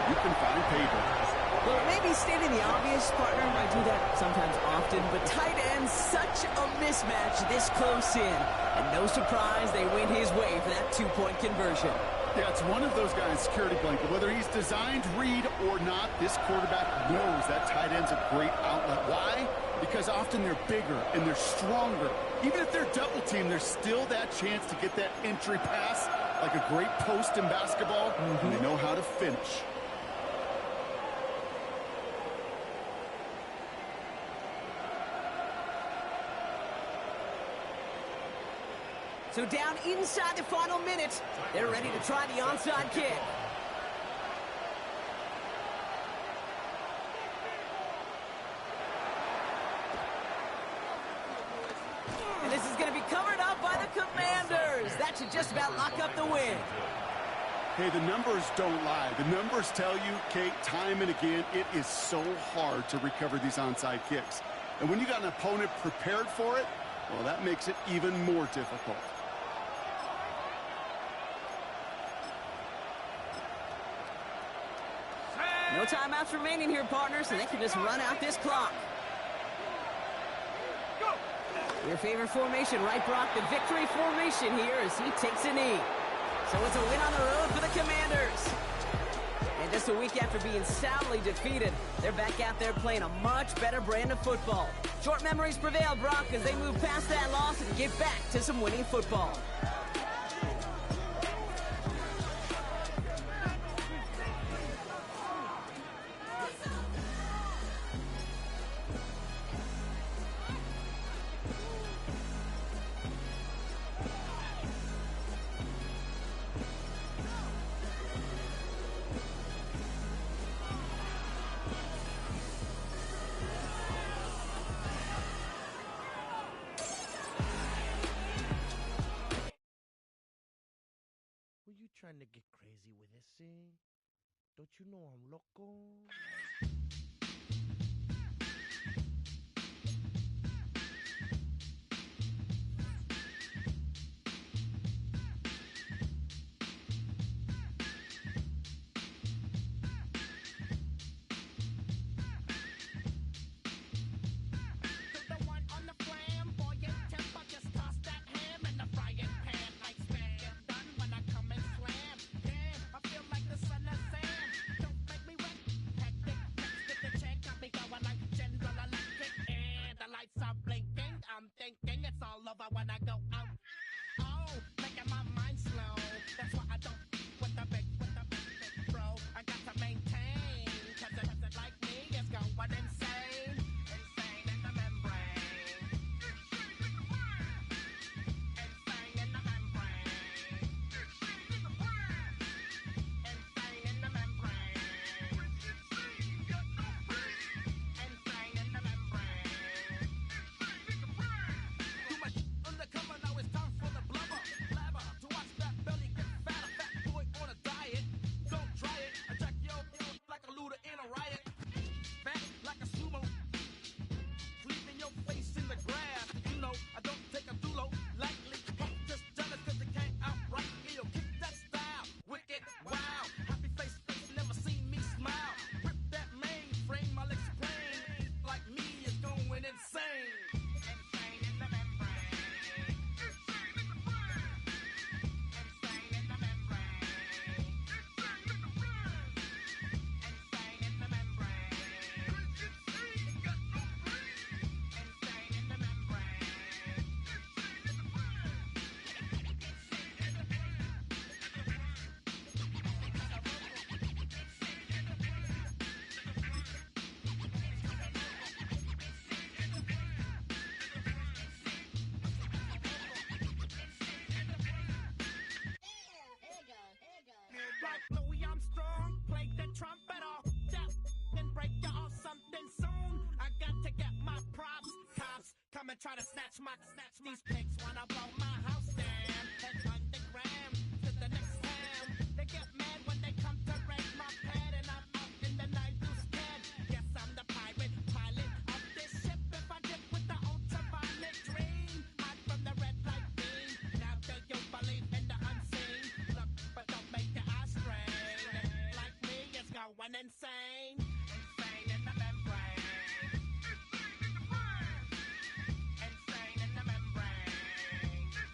You can find payback. Well, maybe stating the obvious, partner. I do that sometimes often, but tight end's such a mismatch this close in. And no surprise, they win his way for that 2-point conversion. Yeah, it's one of those guys' security blanket. Whether he's designed read or not, this quarterback knows that tight end's a great outlet. Why? Because often they're bigger and they're stronger. Even if they're double teamed, there's still that chance to get that entry pass, like a great post in basketball, and they know how to finish. So down inside the final minute, they're ready to try the onside kick. And this is going to be covered up by the Commanders. That should just about lock up the win. Hey, the numbers don't lie. The numbers tell you, Kate, time and again, it is so hard to recover these onside kicks. And when you got an opponent prepared for it, well, that makes it even more difficult. No timeouts remaining here, partners, so they can just run out this clock. Your favorite formation, right, Brock? The victory formation here as he takes a knee. So it's a win on the road for the Commanders. And just a week after being soundly defeated, they're back out there playing a much better brand of football. Short memories prevail, Brock, as they move past that loss and get back to some winning football. Trying to get crazy with this thing? Don't you know I'm loco? Try to snatch these pigs wanna blow my house down. Head underground to the next town. They get mad when they come to raid my pad, and I'm out in the night who's scared. Guess I'm the pirate pilot of this ship. If I dip with the ultraviolet dream, hide from the red light beam. Now do you believe in the unseen? Look, but don't make your eyes strain. Like me, it's going insane. Insane in the membrane. Insane in the membrane.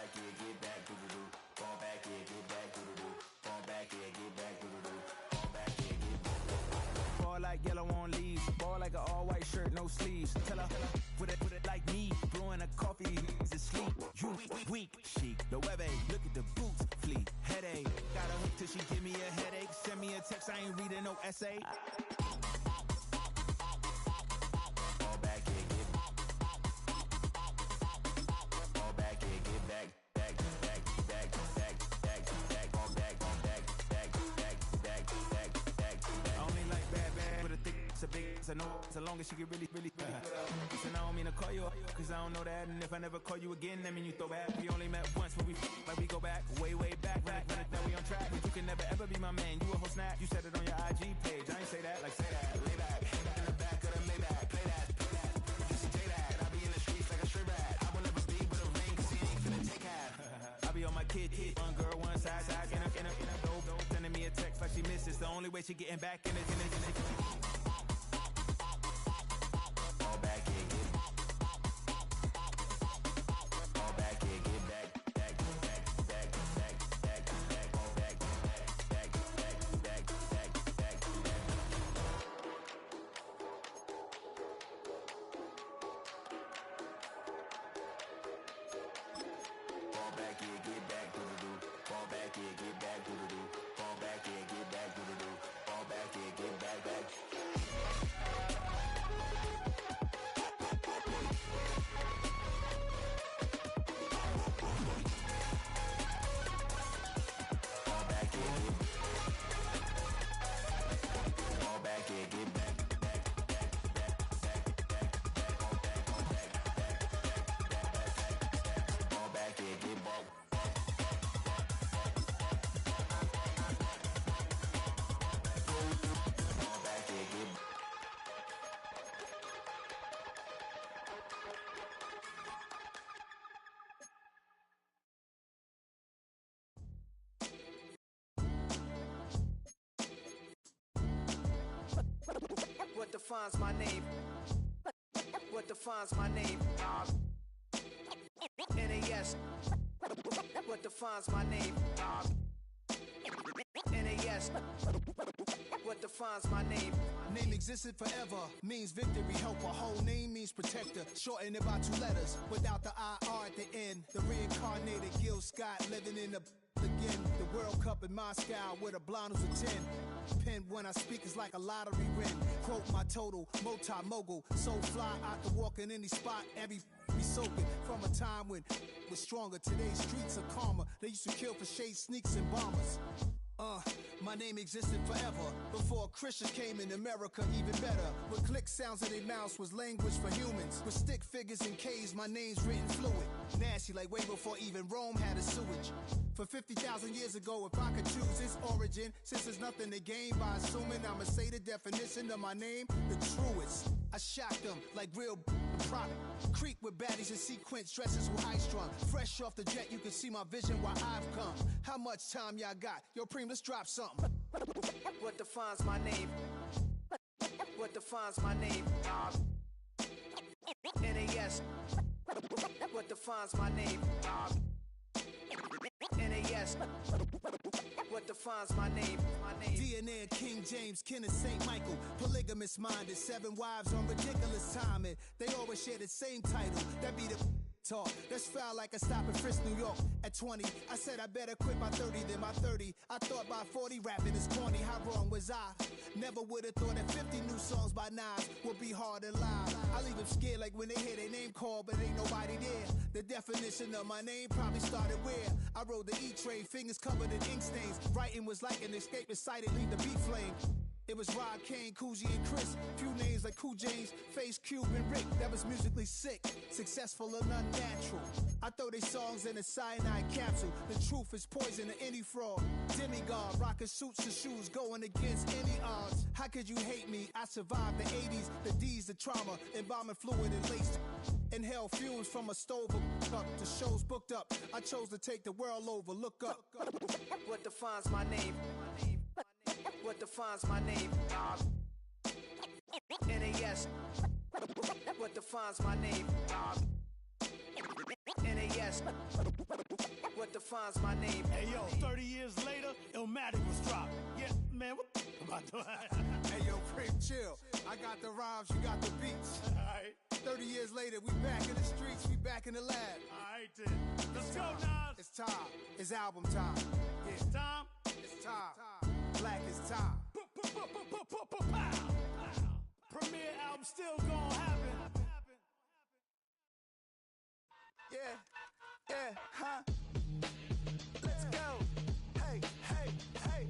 back, yeah, get back, doo-doo-doo. Fall back, yeah, get back, doo-doo-doo. Fall back, yeah, get back, doo-doo-doo. Fall back, yeah, get back. Fall like yellow on leaves. Ball like an all-white shirt, no sleeves. Tell her, put it like me. Brewing a coffee, is asleep. You weak, chic. The web look at the boots, fleet. Headache, got a hook till she give me a headache. Send me a text, I ain't reading no essay. Fall back, yeah, get back. Fall back, yeah, get back. Back, back, back, back, back, back. Fall back, back, back, back, back, back, back. I only like bad, but a thick, it's a big, it's a no, so long as she can really. Listen, I don't mean to call you up, cause I don't know that. And if I never call you again, that mean you throw back. We only met once when we like we go back, way back. When that we on track, but you can never ever be my man. You a whole snap, you said it on your IG page. I ain't say that, like say that, lay back. In the back of the Maybach, play that. You see J that, I be in the streets like a stray rat. I will never be with a ring, cause he ain't finna take half. I be on my kid, one girl, one side, in a dope, sending me a text like she misses. The only way she getting back in it. Fall back, yeah, get back. Fall back, yeah, get back. Back, back, back, back, back, back. Fall back, back, back, back, back, back, back. Fall back, yeah, get back, doo-doo-doo. Fall back, yeah, get back, doo-doo-doo. Fall back, yeah, get back, doo-doo-doo. Fall back, yeah, get back, back. Fall back, yeah, get fall back, yeah, get back. Back, back, back, back, back, back. Fall back, back, back, back, back, back, back. Fall back, yeah, get back. Fall back, yeah, get back. What defines my name? What defines my name? NAS. What defines my name? NAS. What defines my name? Name existed forever, means victory, helper. Whole name means protector, shorten it by 2 letters. Without the IR at the end, the reincarnated Gil Scott living in the again. The World Cup in Moscow with a blind who's a 10. Pen when I speak is like a lottery win. Quote my total, multi-mogul. So fly, I can walk in any spot, every be soaking. From a time when was stronger, today's streets are calmer. They used to kill for shade sneaks and bombers. My name existed forever. Before Christians came in America, even better. With click sounds in their mouths was language for humans. With stick figures and K's, my name's written fluid. Nasty like way before even Rome had a sewage. For 50,000 years ago, if I could choose its origin, since there's nothing to gain by assuming, I'ma say the definition of my name, the truest. I shocked them like real product. Creek with baddies and sequence dresses with high strung. Fresh off the jet, you can see my vision where I've come. How much time y'all got? Yo, Preem, let's drop something. What defines my name? What defines my name? NAS. What defines my name? NAS. What defines my name? DNA of King James, kin of St. Michael. Polygamous minded, 7 wives on ridiculous timing. They always share the same title. That be the talk. That's foul like a stop in Frisk, New York. At 20, I said I better quit by 30 than by 30. I thought by 40 rapping is corny. How wrong was I? Never would have thought that 50 new songs by Nas would be hard and live. I leave them scared like when they hear their name called, but ain't nobody there. The definition of my name probably started where I rode the E-train, fingers covered in ink stains. Writing was like an escape excited, leave the beat flame. It was Rod Kane, Coogee, and Chris. Few names like Cool James, Face Cube, and Rick. That was musically sick, successful and unnatural. I throw they songs in a cyanide capsule. The truth is poison to any fraud. Demigod, rocking suits and shoes, going against any odds. How could you hate me? I survived the 80s, the D's, the trauma, embalming fluid and laced. Inhale fumes from a stove up. The show's booked up. I chose to take the world over. Look up. What defines my name? What defines my name? NAS. What defines my name? NAS. what defines my name. Hey yo, 30 years later, Illmatic was dropped. Yeah, man, what the am I doing? Hey yo, Prim, chill. I got the rhymes, you got the beats. Alright. 30 years later, we back in the streets, we back in the lab. Alright then. Let's go, Nas. It's time. It's album time. Yeah, it's time. It's time. Black is time. Premiere album still gonna happen. Yeah, huh? Let's go. Hey, hey, hey.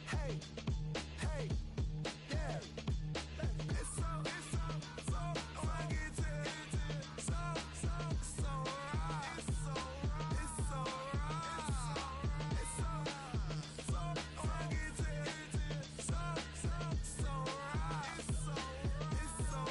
Hey, hey, yeah. It's so funky, so right. It's so right. It's so funky, so right. It's so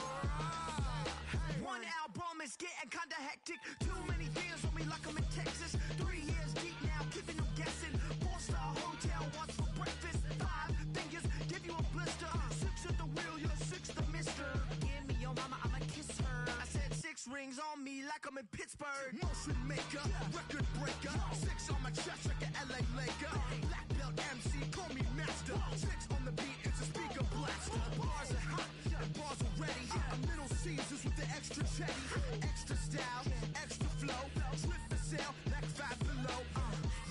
right. One album is getting kinda hectic. Too many fans on me like I'm in Texas. 3 years deep now, keeping them guessing. 4-star hotel, what's for breakfast? 5 fingers, give you a blister. 6 at the wheel, you're 6 the mister. Give me your mama, I'ma kiss her. I said 6 rings on me like I'm in Pittsburgh. Motion maker, record breaker. 6 on my chest like an LA Laker. Black belt MC, call me master. 6 on the beat, it's a speaker blaster. Bars are hot, and bars are ready. A middle Caesars with the extra chetty. Extra style, extra flow. Slip for sale, like 5 below.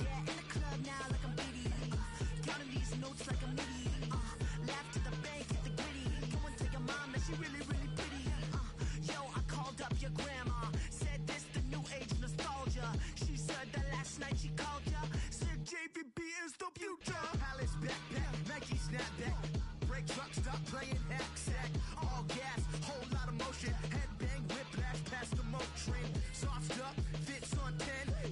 Yeah, in the club now like I'm Diddy. Counting these notes like a MIDI. Laugh to the bank, hit the gritty. Go and tell your mom that she really, really pretty. Yo, I called up your grandma. Said this the new age nostalgia. She said that last night she called ya. Said JVB is the future. Palace backpack, Nike snapback. Break truck, stop playing hack sack. All gas, whole lot of motion. Headbang, whiplash, past the moat train. Soft up, fits on 10.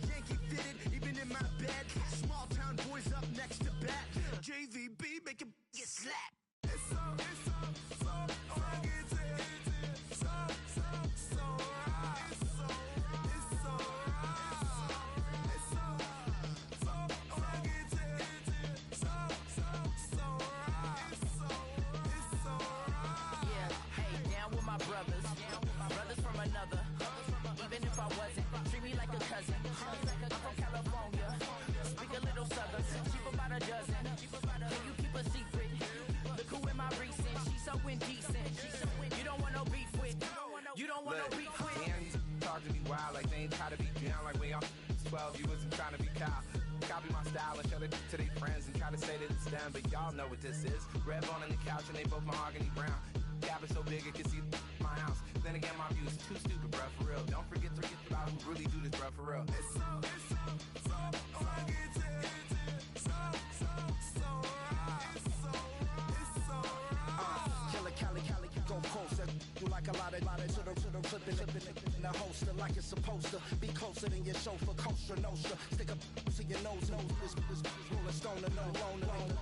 Yankee fitted, even in my bed. Small town boys up next to bat. JVB make it get slapped. It's so funky, so right. It's so right. It's so right. It's so funky, so right. It's so right. Yeah, hey, down with my brothers. Brothers from another. Even if I wasn't, treat me like a cousin. I'm from California. Speak a little southern. Cheap about a dozen. Can you keep a secret? Look who in my recent. She's so indecent. You don't want no beef with. You don't want no beef with. Man, these talk to me wild like they ain't try to be down like when y'all 12. You wasn't trying to be Kyle. Copy my style and show it to their friends and try to say that it's them, but y'all know what this is. Red bone on the couch and they both mahogany brown. Cabin so big it can see my house. Then again, my views too stupid, bruh, for real. Don't forget to get about who really do this, bruh, for real. It's so funky, so right. It's so right. Killer Cali, go coast. You like a lot of to the flipping in the holster like it's supposed to be closer than your chauffeur, Costa Nostra. Stick up to your nose, this rolling stone and no loner.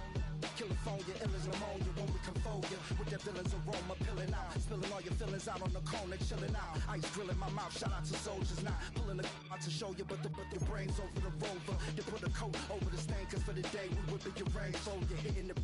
California, ill as pneumonia when we come for you. With that villain's aroma peeling out. Spilling all your feelings out on the corner, chilling out. Ice grilling my mouth, shout out to soldiers now. Pulling the out to show you, but your brains over the rover. You put a coat over the stain, cause for the day we whipping your brains. So you're hitting the